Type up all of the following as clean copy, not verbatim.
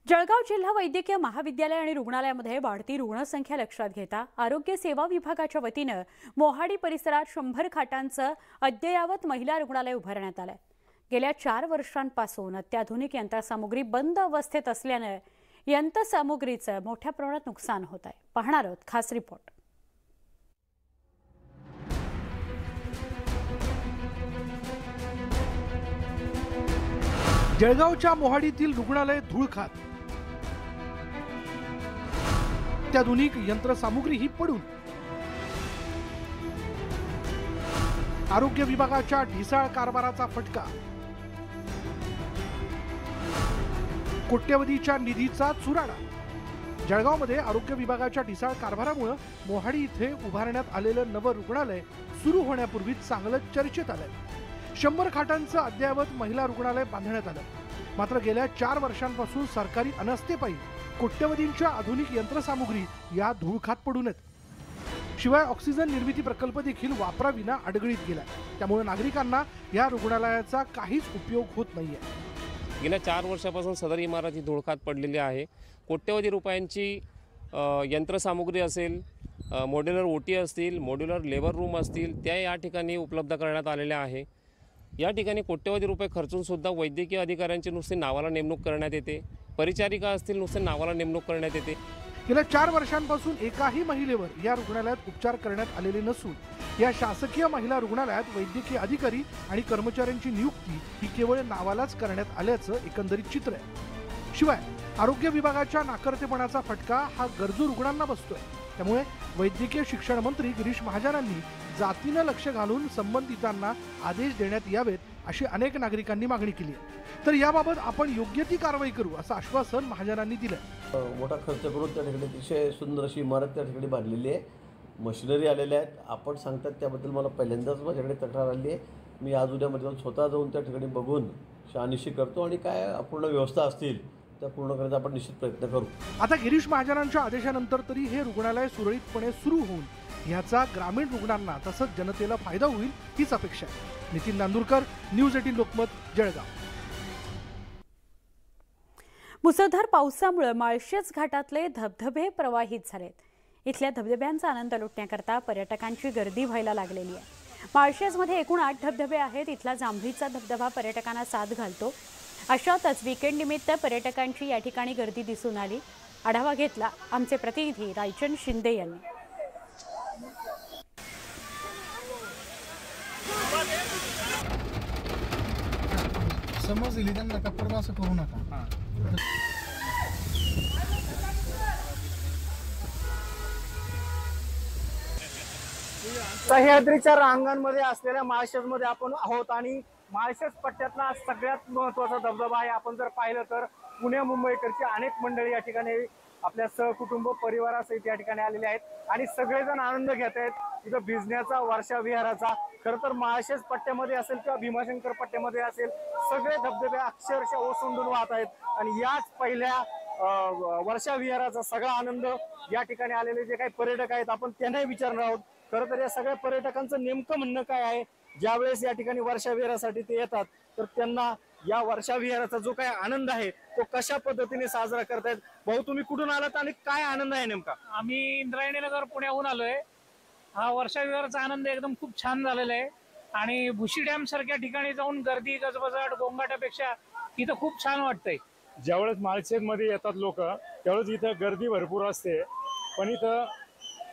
जळगाव जिल्हा वैद्यकीय महाविद्यालय आणि रुग्णालयामध्ये वाढती रुग्णसंख्या लक्षात घेता आरोग्य सेवा विभागाच्या वतीने मोहाडी परिसरात 100 खाटांचं अद्ययावत महिला रुग्णालय उभारण्यात आलंय। गेल्या 4 वर्षांपासून अत्याधुनिक यंत्रसामुग्री बंद अवस्थेत असल्याने यंत्रसामुग्रीचं मोठ्या प्रमाणात नुकसान होत आहे। पाहणार आहोत खास रिपोर्ट। जळगावच्या मोहाडीतील रुग्णालय धूळ खात, अत्याधुनिक यंत्रसामुग्री ही पडून आरोग्य विभागाच्या ढिसाळ कारभाराचा फटका, कोट्यवधीच्या निधीचा चुराडा। जळगावमध्ये आरोग्य विभागाच्या ढिसाळ कारभारामुळे मोहाडी इथे उभारण्यात आलेलं नवं रुग्णालय सुरू होण्यापूर्वी चांगलं चर्चेत आलंय। 100 खाटांचं अद्ययावत महिला रुग्णालय बांधण्यात आलं, मात्र गेल्या 4 वर्षांपासून सरकारी अनास्थेपायी कोट्यवधींच्या आधुनिक यंत्रसामुग्री या धूळ खात पडून आहेत। शिवाय ऑक्सिजन निर्मिती प्रकल्प देखील वापराविना अडगळीत गेला, त्यामुळे नागरिकांना या रुग्णालयाचा काहीच उपयोग होत नाहीये। गेल्या 4 वर्षापासून सदर इमारत ही धूळखात पडलेली आहे। कोट्यवधी रुपयांची यंत्रसामुग्री असेल, मॉड्युलर ओटी असतील, मॉड्युलर लेबर रूम असतील, त्या या ठिकाणी उपलब्ध करण्यात आलेल्या आहे। या ठिकाणी कोट्यवधी रुपये खर्चून सुद्धा वैद्यकीय अधिकाऱ्यांची नुसती नावाला नेमणूक करण्यात येते, परिचारिका असतील नुसते नावाला नेमणूक करण्यात येते। गेल्या 4 वर्षांपासून एकाही महिलेवर या रुग्णालयात उपचार करण्यात आलेले नसून या शासकीय महिला रुग्णालयात वैद्यकीय अधिकारी आणि कर्मचाऱ्यांची नियुक्ती ही केवळ नावालाच करण्यात आल्याचं एकंदरीत चित्र आहे। शिवाय आरोग्य विभागाच्या नाकर्तेपणाचा फटका हा गरजू रुग्णांना बसतोय, त्यामुळे वैद्यकीय शिक्षण मंत्री गिरीश महाजनांनी जातीनं लक्ष घालून संबंधितांना आदेश देण्यात यावेत अशी अनेक नागरिकांनी मागणी केली आहे। तर याबाबत आपण योग्य ती कारवाई करू असं आश्वासन महाजनांनी दिलं। मोठा खर्च करून त्या ठिकाणी अतिशय सुंदर अशी इमारत त्या ठिकाणी बांधलेली आहे। मशिनरी आलेल्या आहेत, आपण सांगतात त्याबद्दल मला पहिल्यांदाच माझ्याकडे तक्रार आली आहे। मी आज उद्यामध्ये स्वतः जाऊन त्या ठिकाणी बघून शहानिशी करतो आणि काय अपूर्ण व्यवस्था असतील त्या पूर्ण करण्याचा आपण निश्चित प्रयत्न करू। आता गिरीश महाजनांच्या आदेशानंतर तरी हे रुग्णालय सुरळीतपणे सुरू होऊन याचा ग्रामीण रुग्णांना तसंच जनतेला फायदा होईल हीच अपेक्षा आहे। नितीन नांदुरकर, न्यूज 18 लोकमत, जळगाव। मुसळधार पावसामुळे माळशेज घाटातले धबधबे प्रवाहित झालेत। इथल्या धबधब्यांचा आनंद लुटण्याकरता पर्यटकांची गर्दी व्हायला लागलेली आहे। माळशेजमध्ये एकूण 8 धबधबे आहेत। इथला जांभळीचा धबधबा पर्यटकांना साथ घालतो। अशातच वीकेंड निमित्त पर्यटकांची या ठिकाणी गर्दी दिसून आली। आढावा घेतला आमचे प्रतिनिधी रायचंद शिंदे यांनी। समजली त्यांना का परत असं करू नका। सह्याद्रीच्या रांगांमध्ये असलेल्या माळशेजमध्ये आपण आहोत आणि माळशेज पट्ट्यातला सगळ्यात महत्त्वाचा धबधबा आहे। आपण जर पाहिलं तर पुणे मुंबईकडची अनेक मंडळी या ठिकाणी आपल्या सहकुटुंब परिवारासहित या ठिकाणी आलेले आहेत आणि सगळेजण आनंद घेत आहेत इथं भिजण्याचा, वर्षा विहाराचा। खरं तर माळशेज पट्ट्यामध्ये असेल किंवा भीमाशंकर पट्ट्यामध्ये असेल, सगळे धबधबे अक्षरशः ओसंडून वाहत आहेत आणि याच पहिल्या वर्षा विहाराचा सगळा आनंद या ठिकाणी आलेले जे काही पर्यटक आहेत आपण त्यांनाही विचारणार आहोत। खरं तर या सगळ्या पर्यटकांचं नेमकं म्हणणं काय आहे, ज्यावेळेस या ठिकाणी वर्षा विहारासाठी ते येतात तर त्यांना या वर्षा विहाराचा जो काही आनंद आहे तो कशा पद्धतीने साजरा करतायत। भाऊ, तुम्ही कुठून आलात आणि काय आनंद आहे नेमका? आम्ही इंद्रायणी नगर पुण्याहून आलोय। हा वर्षा विहाराचा आनंद एकदम खूप छान झालेला आहे आणि भुशी डॅम सारख्या ठिकाणी जाऊन गर्दी, गजबजाट, गोंगाटापेक्षा इथं खूप छान वाटतंय। ज्यावेळेस माळशेजमध्ये येतात लोक त्यावेळेस इथं गर्दी भरपूर असते, पण इथं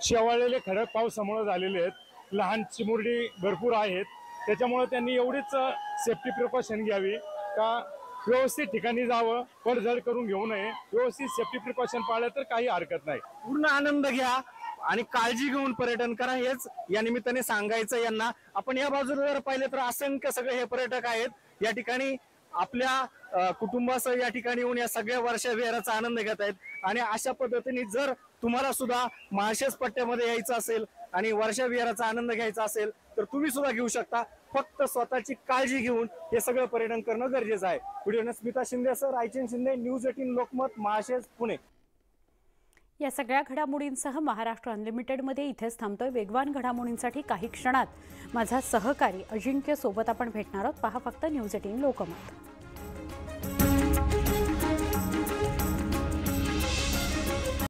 शेवाळलेले खडक पावसामुळे झालेले आहेत, लहान चिमुरडी भरपूर आहेत, त्याच्यामुळे त्यांनी एवढीच सेफ्टी प्रिकॉशन घ्यावी का व्यवस्थित ठिकाणी जावं, पडझड करून घेऊ नये, व्यवस्थित सेफ्टी प्रिकॉशन पाळलं तर काही हरकत नाही। पूर्ण आनंद घ्या आणि काळजी घेऊन पर्यटन करा, हेच या निमित्ताने सांगायचं यांना। आपण या बाजूला जर पाहिलं तर असंख्य सगळे हे पर्यटक आहेत या ठिकाणी आपल्या कुटुंबासह या ठिकाणी येऊन या सगळ्या वर्षा विहाराचा आनंद घेत आहेत आणि अशा पद्धतीने जर तुम्हाला सुद्धा माळशेज पट्ट्यामध्ये यायचं असेल आणि वर्षा विहाराचा आनंद घ्यायचा असेल तर तुम्ही सुद्धा घेऊ शकता। फक्त स्वतःची काळजी घेऊन हे सगळं पर्यटन करणं गरजेचं आहे। Video Smita Shinde sir, Raichand Shinde, news 18 Lokmat, Malshej, Pune. या सगळ्या घडामोडींसह महाराष्ट्र अनलिमिटेडमध्ये इथेच थांबतोय। वेगवान घडामोडींसाठी काही क्षणात माझा सहकारी अजिंक्य सोबत आपण भेटणार आहोत। पहा फक्त न्यूज 18 लोकमत।